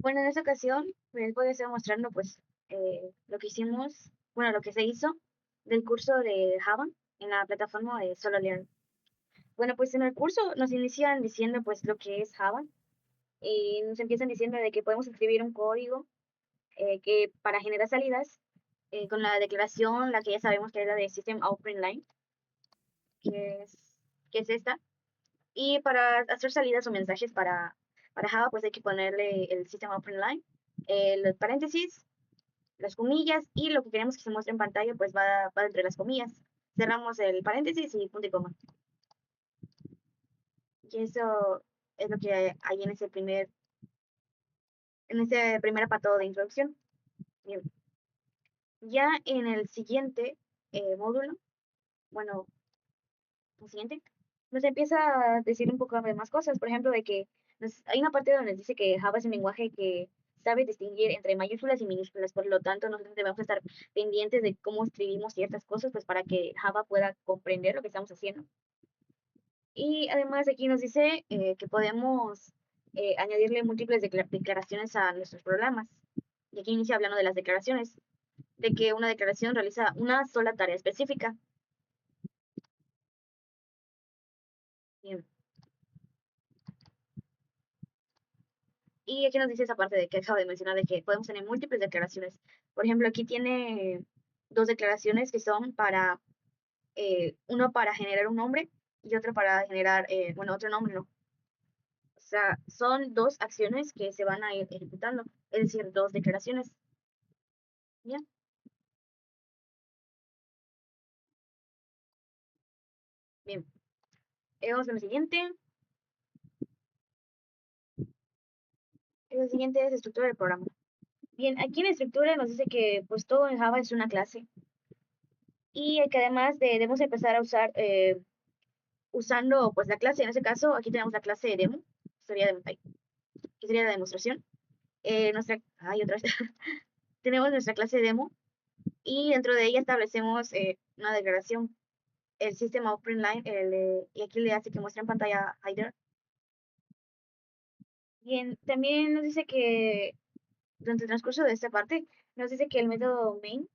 Bueno, en esta ocasión les voy a estar mostrando pues lo que hicimos, bueno, lo que se hizo del curso de Java en la plataforma de SoloLearn. Bueno, pues en el curso nos inician diciendo pues lo que es Java y nos empiezan diciendo de que podemos escribir un código que para generar salidas con la declaración, la que ya sabemos que es la de System Out Print Line, que es, que es esta. Y para hacer salidas o mensajes para Java, pues hay que ponerle el System Out Print Line, los paréntesis, las comillas y lo que queremos que se muestre en pantalla pues va entre las comillas. Cerramos el paréntesis y punto y coma. Y eso es lo que hay en ese primer apartado de introducción. Bien. Ya en el siguiente módulo, bueno, el siguiente, nos empieza a decir un poco de más cosas. Por ejemplo, de que hay una parte donde nos dice que Java es un lenguaje que sabe distinguir entre mayúsculas y minúsculas, por lo tanto nosotros debemos estar pendientes de cómo escribimos ciertas cosas, pues para que Java pueda comprender lo que estamos haciendo. Y además aquí nos dice que podemos añadirle múltiples declaraciones a nuestros programas. Y aquí inicia hablando de las declaraciones, de que una declaración realiza una sola tarea específica. Bien. Y aquí nos dice esa parte de que acabo de mencionar, de que podemos tener múltiples declaraciones. Por ejemplo, aquí tiene dos declaraciones que son para, uno para generar un nombre y otro para generar, bueno, otro nombre, ¿no? O sea, son dos acciones que se van a ir ejecutando, es decir, dos declaraciones. ¿Ya? Bien. Vamos con el siguiente. El siguiente es estructura del programa. Bien, aquí en la estructura nos dice que pues todo en Java es una clase y que además debemos empezar a usar usando pues la clase. En este caso, aquí tenemos la clase de demo, que sería la demostración. Otra vez, tenemos nuestra clase de demo y dentro de ella establecemos una declaración, el sistema open line, y aquí le hace que muestre en pantalla header. Bien, también nos dice que durante el transcurso de esta parte, nos dice que el método main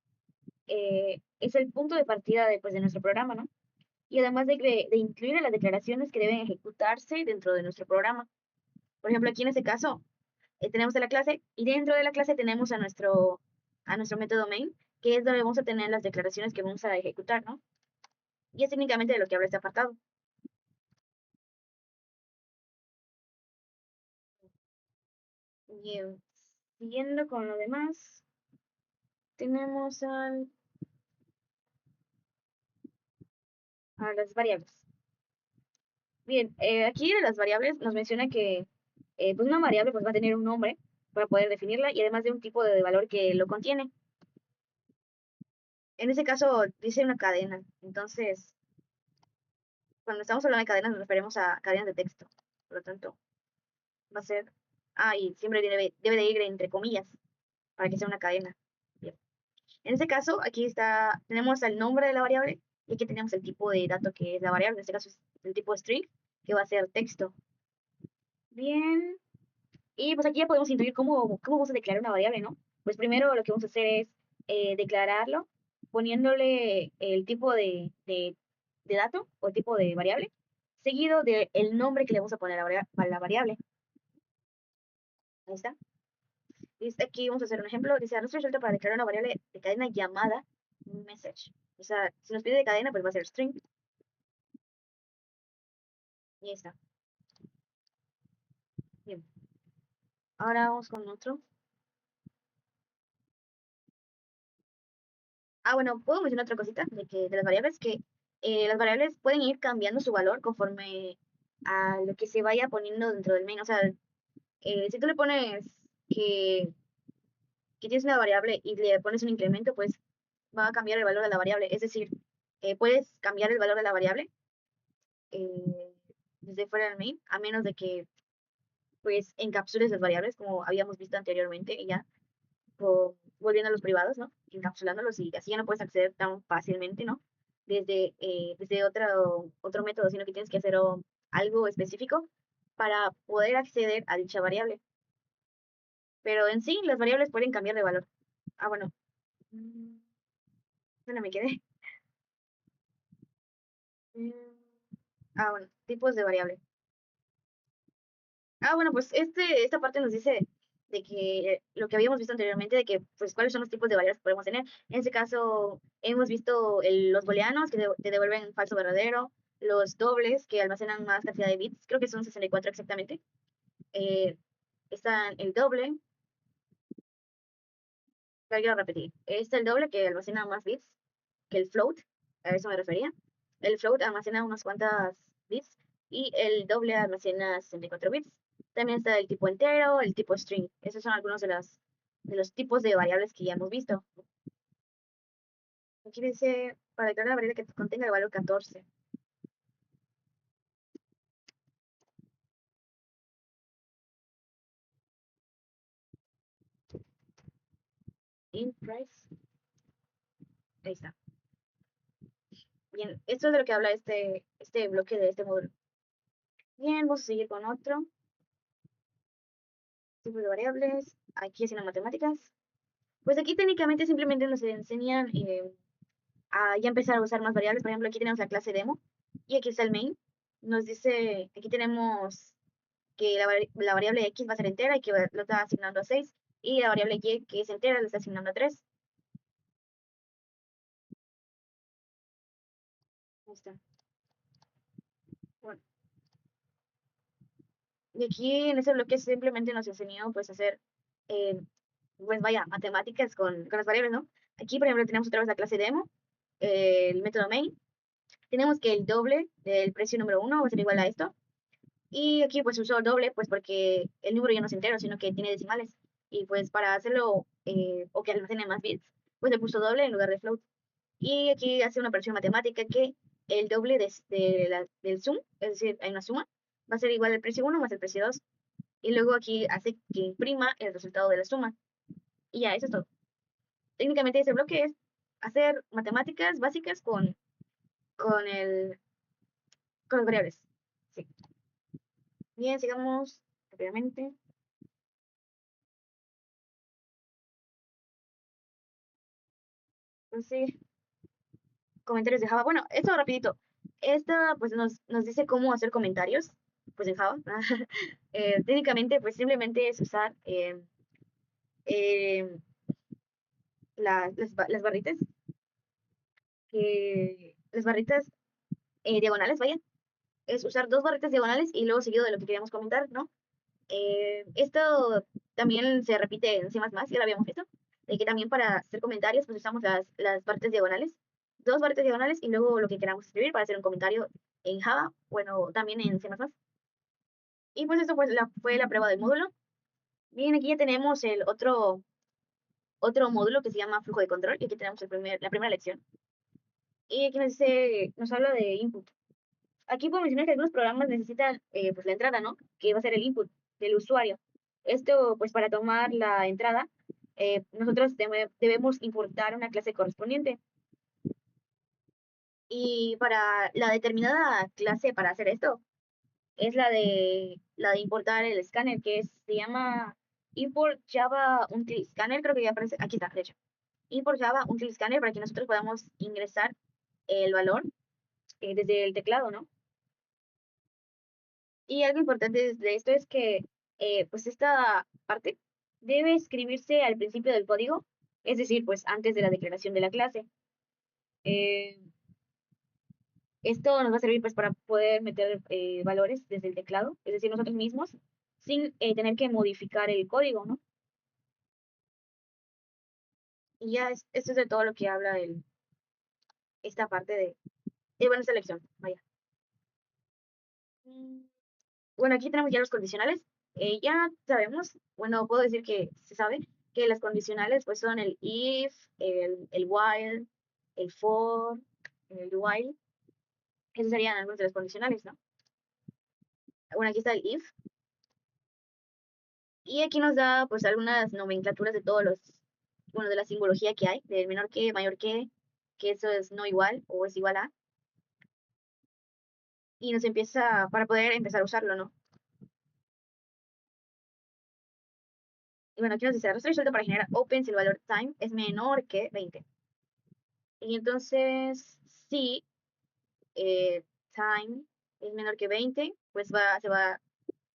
es el punto de partida de nuestro programa, ¿no? Y además de incluir las declaraciones que deben ejecutarse dentro de nuestro programa. Por ejemplo, aquí en este caso, tenemos a la clase y dentro de la clase tenemos a nuestro método main, que es donde vamos a tener las declaraciones que vamos a ejecutar, ¿no? Y es técnicamente de lo que habla este apartado. Bien, siguiendo con lo demás, tenemos a las variables. Bien, aquí de las variables nos menciona que pues una variable pues va a tener un nombre para poder definirla y además de un tipo de valor que lo contiene. En este caso dice una cadena, entonces cuando estamos hablando de cadenas nos referimos a cadenas de texto. Por lo tanto, va a ser, y siempre debe de ir entre comillas para que sea una cadena. Bien. En este caso, aquí está, tenemos el nombre de la variable y aquí tenemos el tipo de dato que es la variable. En este caso es el tipo string, que va a ser texto. Bien. Y pues aquí ya podemos intuir cómo vamos a declarar una variable, ¿no? Pues primero lo que vamos a hacer es declararlo poniéndole el tipo de dato o tipo de variable, seguido del nombre que le vamos a poner a la variable. Ahí está. Listo, aquí vamos a hacer un ejemplo. Dice, nuestro resulta para declarar una variable de cadena llamada message. O sea, si nos pide de cadena, pues va a ser string. Y ahí está. Bien. Ahora vamos con otro. Bueno, puedo mencionar otra cosita de las variables, que las variables pueden ir cambiando su valor conforme a lo que se vaya poniendo dentro del main. O sea, si tú le pones que, que tienes una variable y le pones un incremento, pues va a cambiar el valor de la variable. Es decir, puedes cambiar el valor de la variable eh, desde fuera del main, a menos de que pues encapsules las variables, como habíamos visto anteriormente, y ya volviendo a los privados, ¿no? Encapsulándolos y así ya no puedes acceder tan fácilmente, ¿no? Desde otro método, sino que tienes que hacer algo específico para poder acceder a dicha variable. pero en sí las variables pueden cambiar de valor. Ah, bueno. Mm, ¿Dónde me quedé? Mm, bueno, tipos de variable. Bueno, pues esta parte nos dice de que lo que habíamos visto anteriormente, de que, pues, cuáles son los tipos de variables que podemos tener. En este caso, hemos visto los booleanos, que te devuelven falso verdadero, los dobles, que almacenan más cantidad de bits, creo que son 64 exactamente. Eh, Están el doble, quiero repetir, está el doble que almacena más bits que el float, a eso me refería. El float almacena unas cuantas bits y el doble almacena 64 bits. También está el tipo entero, el tipo string. Esos son algunos de los tipos de variables que ya hemos visto. Aquí dice, para declarar la variable que contenga el valor 14. Int price. Ahí está. Bien, esto es de lo que habla este bloque de este módulo. Bien, vamos a seguir con otro tipo de variables. Aquí haciendo matemáticas. Pues aquí técnicamente simplemente nos enseñan a ya empezar a usar más variables. Por ejemplo, aquí tenemos la clase demo y aquí está el main. Nos dice, aquí tenemos que la variable x va a ser entera y que lo está asignando a 6 y la variable y que es entera lo está asignando a 3. Ahí está. Bueno, y aquí en ese bloque simplemente nos enseñó pues a hacer, eh, pues vaya, matemáticas con las variables, ¿no? Aquí, por ejemplo, tenemos otra vez la clase demo, el método main. Tenemos que el doble del precio número uno va a ser igual a esto. Y aquí pues usó doble, pues porque el número ya no es entero, sino que tiene decimales. Y pues para hacerlo, o que almacene más bits, pues le puso doble en lugar de float. Y aquí hace una operación matemática que el doble del sum, es decir, hay una suma, va a ser igual al precio uno más el precio 2. Y luego aquí hace que imprima el resultado de la suma. Y ya, eso es todo. Técnicamente ese bloque es hacer matemáticas básicas con, el, con las variables. Sí. Bien, sigamos rápidamente. Pues sí, comentarios de Java. Bueno, esto rapidito. Esta pues nos dice cómo hacer comentarios, pues en Java. Técnicamente pues simplemente es usar eh, las barritas, las barritas diagonales, vaya. Es usar dos barritas diagonales y luego seguido de lo que queríamos comentar, ¿no? Esto también se repite en C++, ya lo habíamos visto, de que también para hacer comentarios pues usamos las barritas diagonales, dos barritas diagonales y luego lo que queramos escribir para hacer un comentario en Java, bueno, también en C++. Y pues esto pues fue la prueba del módulo. Bien, aquí ya tenemos el otro módulo que se llama flujo de control y aquí tenemos la primera lección. Y aquí nos habla de input. Aquí puedo mencionar que algunos programas necesitan pues la entrada, ¿no? Que va a ser el input del usuario. Esto, pues para tomar la entrada, nosotros debemos importar una clase correspondiente. Y para la determinada clase para hacer esto, es la de importar el escáner, se llama import Java Util Scanner, creo que ya aparece, aquí está, de hecho. Import Java Util Scanner para que nosotros podamos ingresar el valor desde el teclado, ¿no? Y algo importante de esto es que, pues esta parte debe escribirse al principio del código, es decir, pues antes de la declaración de la clase. Eh, Esto nos va a servir pues para poder meter valores desde el teclado, es decir, nosotros mismos, sin tener que modificar el código, ¿no? Y ya esto es de todo lo que habla esta parte bueno, esta lección, vaya. Mm, Bueno, aquí tenemos ya los condicionales. Ya sabemos, bueno, puedo decir que se sabe que las condicionales pues son el if, el while, el for, el while. Esos serían algunos de los condicionales, ¿no? Bueno, aquí está el if. Y aquí nos da pues algunas nomenclaturas de bueno, de la simbología que hay, del menor que, mayor que eso es no igual o es igual a. Y nos empieza, para poder empezar a usarlo, ¿no? bueno, aquí nos dice, arrastra resuelto para generar open si el valor time es menor que 20. Y entonces, si time es menor que 20, pues se va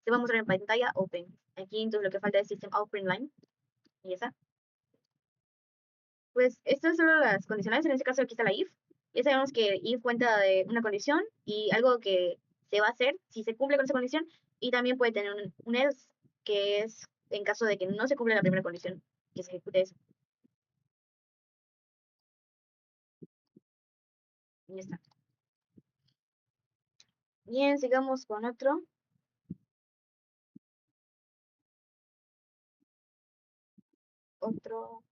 a mostrar en pantalla open. Aquí entonces lo que falta es system out print line. Y ya está. Pues estas son las condicionales. En este caso aquí está la if. Ya sabemos que if cuenta de una condición y algo que se va a hacer si se cumple con esa condición. Y también puede tener un else, que es en caso de que no se cumpla la primera condición, que se ejecute eso. Y ya está. Bien, sigamos con otro. Otro.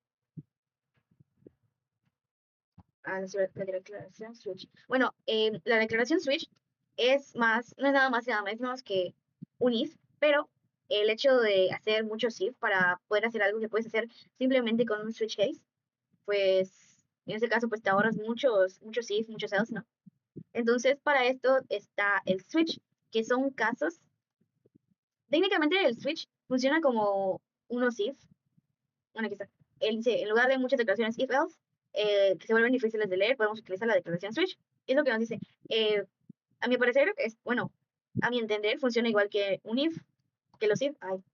La declaración switch. Bueno, la declaración switch no es nada más y nada menos que un if, pero el hecho de hacer muchos if para poder hacer algo que puedes hacer simplemente con un switch case, pues en ese caso pues te ahorras muchos if, muchos else, ¿no? Entonces para esto está el switch, que son casos. Técnicamente el switch funciona como unos if. Bueno, aquí está. Él dice, en lugar de muchas declaraciones if else, que se vuelven difíciles de leer, podemos utilizar la declaración switch. Y es lo que nos dice. A mi parecer, bueno, a mi entender, funciona igual que un if, que los if. Ay.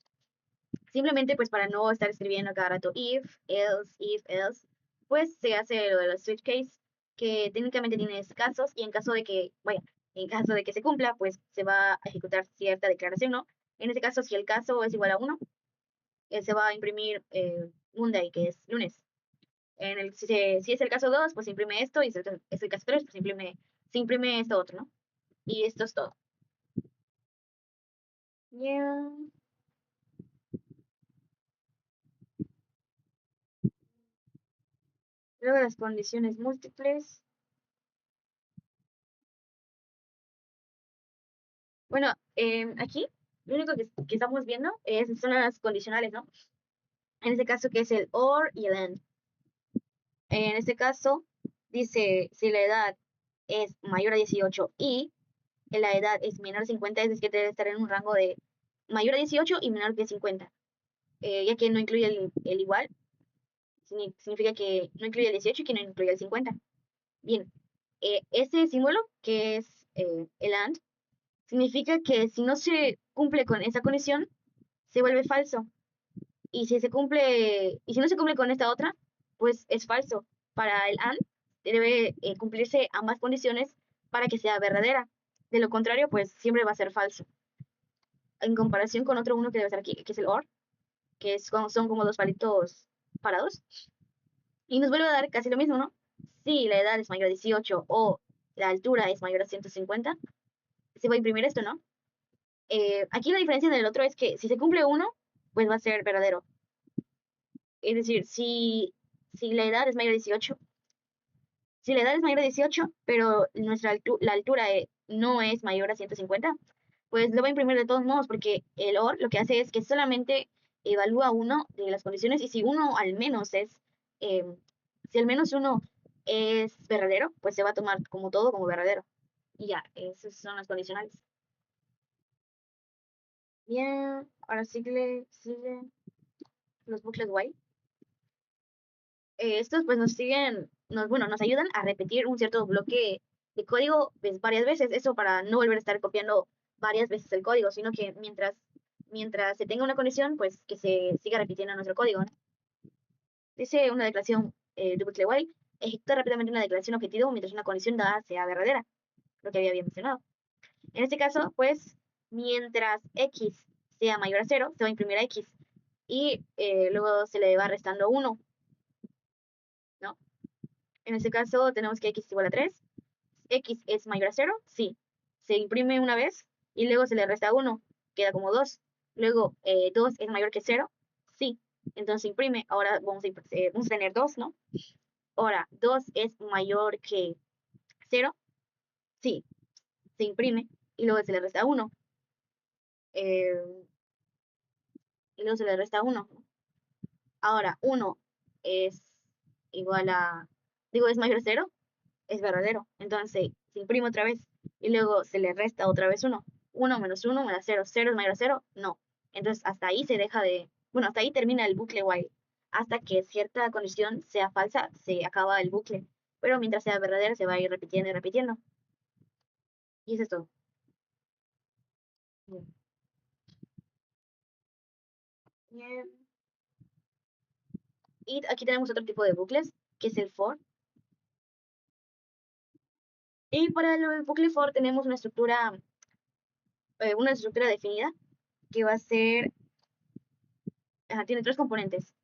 Simplemente, pues para no estar escribiendo cada rato if, else, pues se hace lo de los switch case, que técnicamente tienes casos, y en caso de que, vaya, en caso de que se cumpla, pues se va a ejecutar cierta declaración, ¿no? En este caso, si el caso es igual a 1, se va a imprimir Monday, que es lunes. Si es el caso 2, pues se imprime esto, y si es el caso 3, pues se imprime esto otro, ¿no? Y esto es todo. Yeah. Luego las condiciones múltiples. Bueno, aquí lo único que estamos viendo son las condicionales, ¿no? En este caso que es el OR y el AND. En este caso dice si la edad es mayor a 18 y la edad es menor a 50, es decir, que debe estar en un rango de mayor a 18 y menor que 50. Ya que no incluye el igual, significa que no incluye el 18 y que no incluye el 50. Bien, ese símbolo, que es el AND, significa que si no se cumple con esa condición, se vuelve falso. Y si no se cumple con esta otra, pues es falso. Para el AND debe cumplirse ambas condiciones para que sea verdadera. De lo contrario, pues siempre va a ser falso. En comparación con otro uno que debe estar aquí, que es el OR, que son como dos palitos parados. Y nos vuelve a dar casi lo mismo, ¿no? Si la edad es mayor a 18 o la altura es mayor a 150, se va a imprimir esto, ¿no? Aquí la diferencia del otro es que si se cumple uno, pues va a ser verdadero. Es decir, si la edad es mayor a 18, si la edad es mayor a 18, pero la altura no es mayor a 150, pues lo va a imprimir de todos modos, porque el OR lo que hace es que solamente evalúa uno de las condiciones, y si uno al menos eh, si al menos uno es verdadero, pues se va a tomar como todo como verdadero. Y ya, esas son las condicionales. Bien, ahora sigue los bucles while. Estos pues nos ayudan a repetir un cierto bloque de código varias veces, eso para no volver a estar copiando varias veces el código, sino que mientras se tenga una condición, pues que se siga repitiendo nuestro código, ¿no? Dice una declaración double while, ejecuta rápidamente una declaración objetivo mientras una condición dada sea verdadera, lo que había mencionado. En este caso, pues, mientras x sea mayor a 0, se va a imprimir a x, y luego se le va restando 1, ¿no? En este caso tenemos que x es igual a 3. X es mayor a 0, sí. Se imprime una vez y luego se le resta 1, queda como 2. Luego 2 es mayor que 0, sí. Entonces se imprime, ahora vamos a tener 2, ¿no? Ahora, 2 es mayor que 0, sí. Se imprime y luego se le resta 1. Y luego se le resta 1. Ahora, 1 es igual a, es mayor a 0, es verdadero. Entonces se imprime otra vez y luego se le resta otra vez 1. 1 menos 1 me da 0. 0 es mayor a 0, no. Entonces hasta ahí se deja de Bueno, hasta ahí termina el bucle while. Hasta que cierta condición sea falsa, se acaba el bucle. Pero mientras sea verdadera, se va a ir repitiendo y repitiendo. Y eso es todo. Bien. Bien. Y aquí tenemos otro tipo de bucles, que es el for. Y para el bucle for tenemos una estructura definida que va a ser, tiene tres componentes,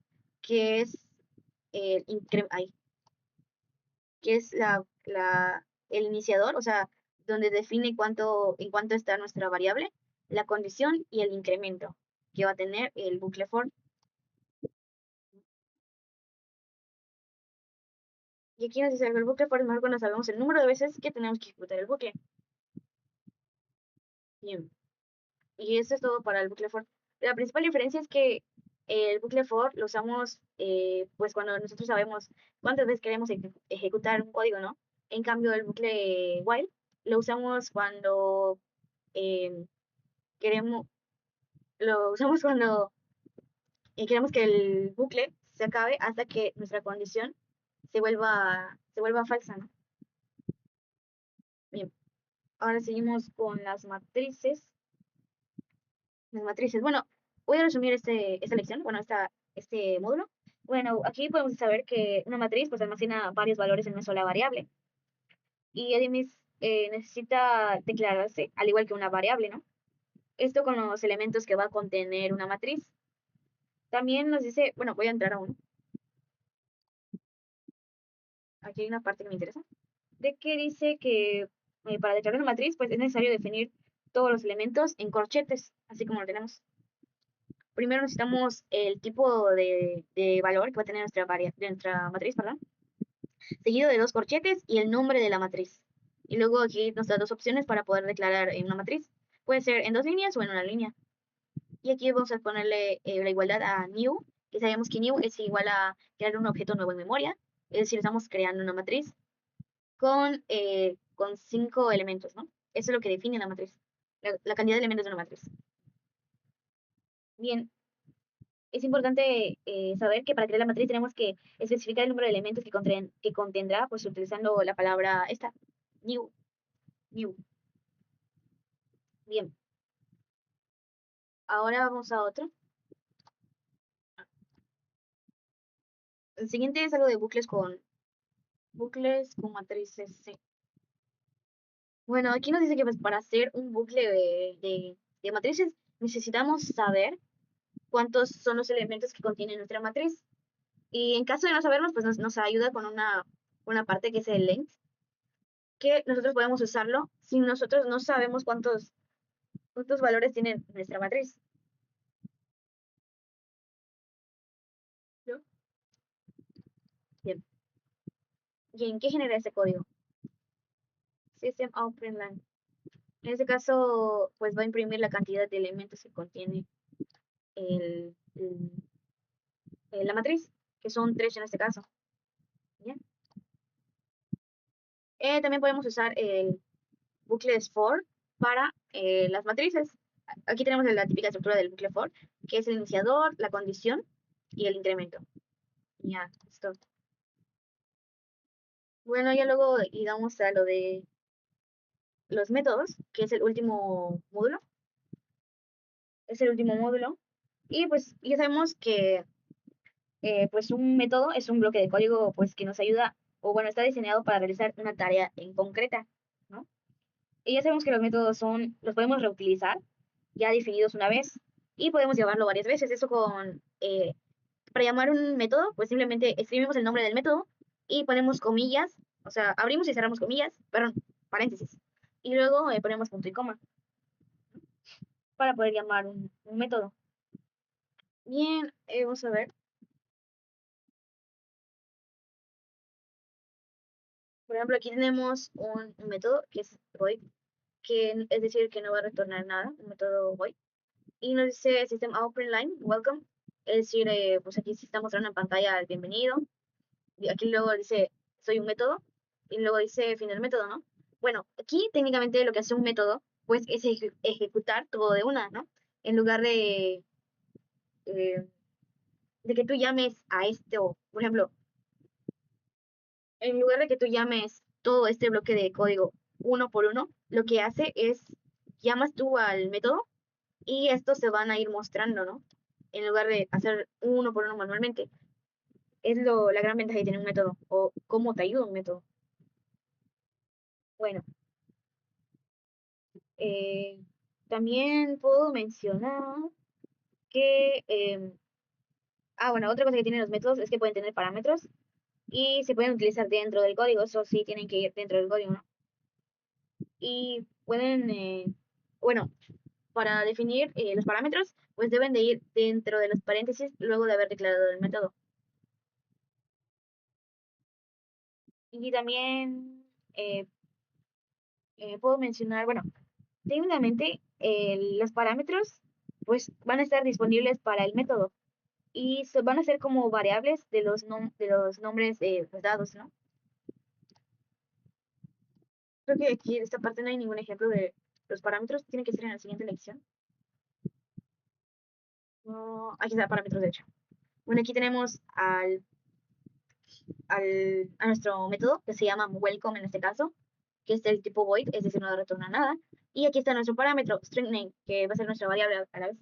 que es el que es el iniciador, o sea, donde define en cuánto está nuestra variable, la condición y el incremento que va a tener el bucle for. Y aquí nos dice algo, el bucle for es mejor cuando sabemos el número de veces que tenemos que ejecutar el bucle. Bien. Y eso es todo para el bucle for. La principal diferencia es que el bucle for lo usamos pues cuando nosotros sabemos cuántas veces queremos ejecutar un código, ¿no? En cambio, el bucle while lo usamos cuando eh, queremos, lo usamos cuando queremos que el bucle se acabe hasta que nuestra condición se vuelva falsa, ¿no? Bien, ahora seguimos con las matrices. Las matrices. Bueno, voy a resumir esta lección, bueno, este módulo. Bueno, aquí podemos saber que una matriz pues almacena varios valores en una sola variable y además necesita declararse al igual que una variable, ¿no? Esto con los elementos que va a contener una matriz. También nos dice, bueno, voy a entrar a uno. Aquí hay una parte que me interesa. De que dice que para declarar una matriz pues es necesario definir todos los elementos en corchetes, así como lo tenemos. Primero necesitamos el tipo de valor que va a tener nuestra matriz, perdón, seguido de dos corchetes y el nombre de la matriz. Y luego aquí nos da dos opciones para poder declarar en una matriz. Puede ser en dos líneas o en una línea. Y aquí vamos a ponerle la igualdad a new, que sabemos que new es igual a crear un objeto nuevo en memoria. Es decir, estamos creando una matriz con 5 elementos, ¿no? Eso es lo que define la matriz, la cantidad de elementos de una matriz. Bien, es importante saber que para crear la matriz tenemos que especificar el número de elementos que contendrá, pues utilizando la palabra esta, new, new. Bien, ahora vamos a otro. El siguiente es algo de bucles con matrices, sí. Bueno, aquí nos dice que pues, para hacer un bucle de matrices necesitamos saber cuántos son los elementos que contiene nuestra matriz. Y en caso de no saberlos, pues nos ayuda con una parte que es el length, que nosotros podemos usarlo si nosotros no sabemos cuántos valores tiene nuestra matriz. ¿No? Bien. ¿Y en qué genera ese código? System out line. En este caso, pues va a imprimir la cantidad de elementos que contiene el, el- la matriz, que son 3 en este caso. Bien. También podemos usar el bucle for para las matrices. Aquí tenemos la típica estructura del bucle for, que es el iniciador, la condición y el incremento. Ya, esto. Bueno, ya luego llegamos a lo de los métodos, que es el último módulo. Es el último módulo. Y pues ya sabemos que pues un método es un bloque de código pues que nos ayuda, o bueno, está diseñado para realizar una tarea en concreta, ¿no? Y ya sabemos que los podemos reutilizar ya definidos una vez y podemos llamarlo varias veces. Eso para llamar un método, pues simplemente escribimos el nombre del método y ponemos comillas, o sea, abrimos y cerramos comillas, perdón, paréntesis. Y luego ponemos punto y coma para poder llamar un método. Bien, vamos a ver. Por ejemplo, aquí tenemos un método que es void, que es decir, que no va a retornar nada, un método void. Y nos dice System Out Line, welcome. Es decir, pues aquí se está mostrando en pantalla el bienvenido. Y aquí luego dice, soy un método. Y luego dice fin del método, ¿no? Bueno, aquí técnicamente lo que hace un método, pues es ejecutar todo de una, ¿no? En lugar de, de que tú llames a esto, por ejemplo, en lugar de que tú llames todo este bloque de código uno por uno, lo que hace es llamas tú al método y estos se van a ir mostrando, ¿no? En lugar de hacer uno por uno manualmente. Es la gran ventaja de tener un método o cómo te ayuda un método. Bueno, eh, también puedo mencionar que, bueno, otra cosa que tienen los métodos es que pueden tener parámetros y se pueden utilizar dentro del código, eso sí tienen que ir dentro del código, ¿no? Y pueden, bueno, para definir los parámetros, pues deben de ir dentro de los paréntesis luego de haber declarado el método. Y también eh, puedo mencionar, bueno, técnicamente los parámetros pues van a estar disponibles para el método y van a ser como variables de de los nombres pues, dados, ¿no? Creo que aquí en esta parte no hay ningún ejemplo de los parámetros, tiene que ser en la siguiente lección. No, aquí está parámetros de hecho. Bueno, aquí tenemos a nuestro método que se llama welcome en este caso, que es del tipo void, es decir, no retorna nada. Y aquí está nuestro parámetro string name, que va a ser nuestra variable a la vez.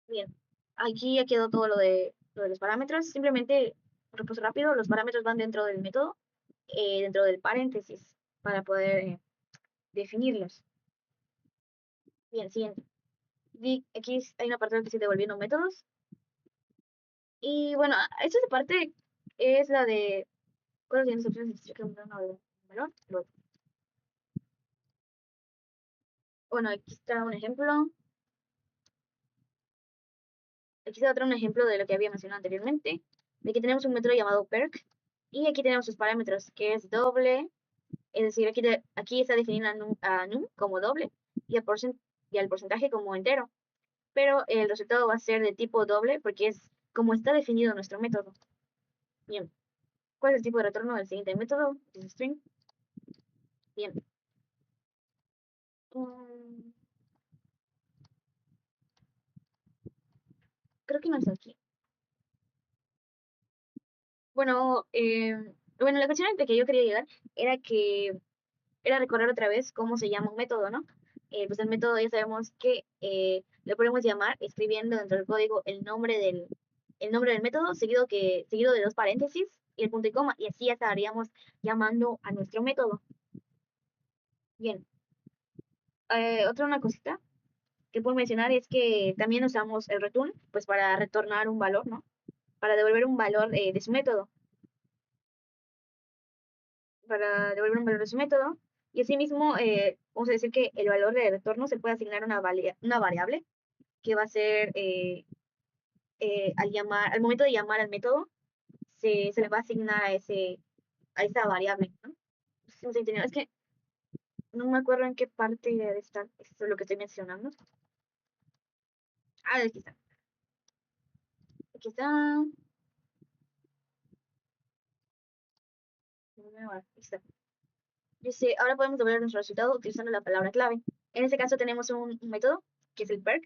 Bien, aquí ya quedó todo lo de los parámetros. Simplemente, repaso rápido, los parámetros van dentro del método, dentro del paréntesis, para poder definirlos. Bien, siguiente. Aquí hay una parte que dice devolviendo métodos. Y bueno, esta parte es la de ¿cuáles son las opciones de valor? Bueno, aquí está un ejemplo. Aquí está otro un ejemplo de lo que había mencionado anteriormente. De que tenemos un método llamado perk. Y aquí tenemos sus parámetros, que es doble. Es decir, aquí está definido a num como doble y y al porcentaje como entero. Pero el resultado va a ser de tipo doble porque es como está definido nuestro método. Bien. ¿Cuál es el tipo de retorno del siguiente método? Es string. Bien. Um, creo que no es aquí. Bueno, bueno, la cuestión de que yo quería llegar era que era recordar otra vez cómo se llama un método, ¿no? Pues el método ya sabemos que lo podemos llamar escribiendo dentro del código el nombre del método seguido de dos paréntesis y el punto y coma, y así ya estaríamos llamando a nuestro método. Bien, otra una cosita que puedo mencionar es que también usamos el return, pues para retornar un valor, ¿no? Para devolver un valor de su método. Para devolver un valor de su método. Y asimismo, vamos a decir que el valor de retorno se puede asignar una variable que va a ser al momento de llamar al método, se le va a asignar a esa variable, ¿no? No sé si entienden. Es que no me acuerdo en qué parte de estar esto es lo que estoy mencionando. Ah, aquí está. Aquí está. Aquí está. Dice, ahora podemos devolver nuestro resultado utilizando la palabra clave. En este caso tenemos un método, que es el perk.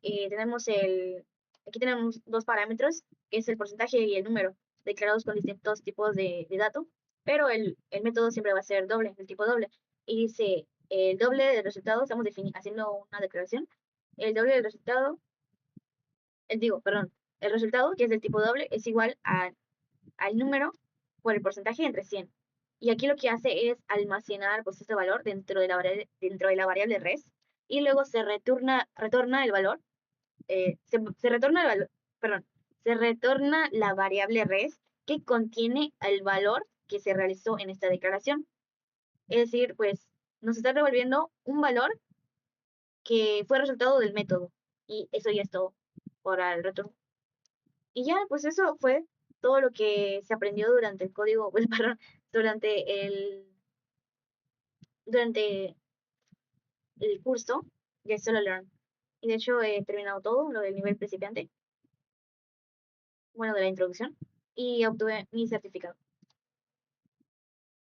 Tenemos aquí tenemos dos parámetros, que es el porcentaje y el número, declarados con distintos tipos de dato, pero el método siempre va a ser doble, el tipo doble. Y dice, el doble del resultado, estamos haciendo una declaración, el doble del resultado, perdón, el resultado, que es del tipo doble, es igual al número por el porcentaje entre 100. Y aquí lo que hace es almacenar pues, este valor dentro de la variable res y luego retorna el valor se retorna perdón, se retorna la variable res que contiene el valor que se realizó en esta declaración. Es decir, pues nos está devolviendo un valor que fue resultado del método. Y eso ya es todo para el retorno. Y ya, pues eso fue todo lo que se aprendió durante el código, pues, perdón, durante durante el curso de Solo Learn. Y de hecho he terminado todo, lo del nivel principiante, bueno, de la introducción, y obtuve mi certificado.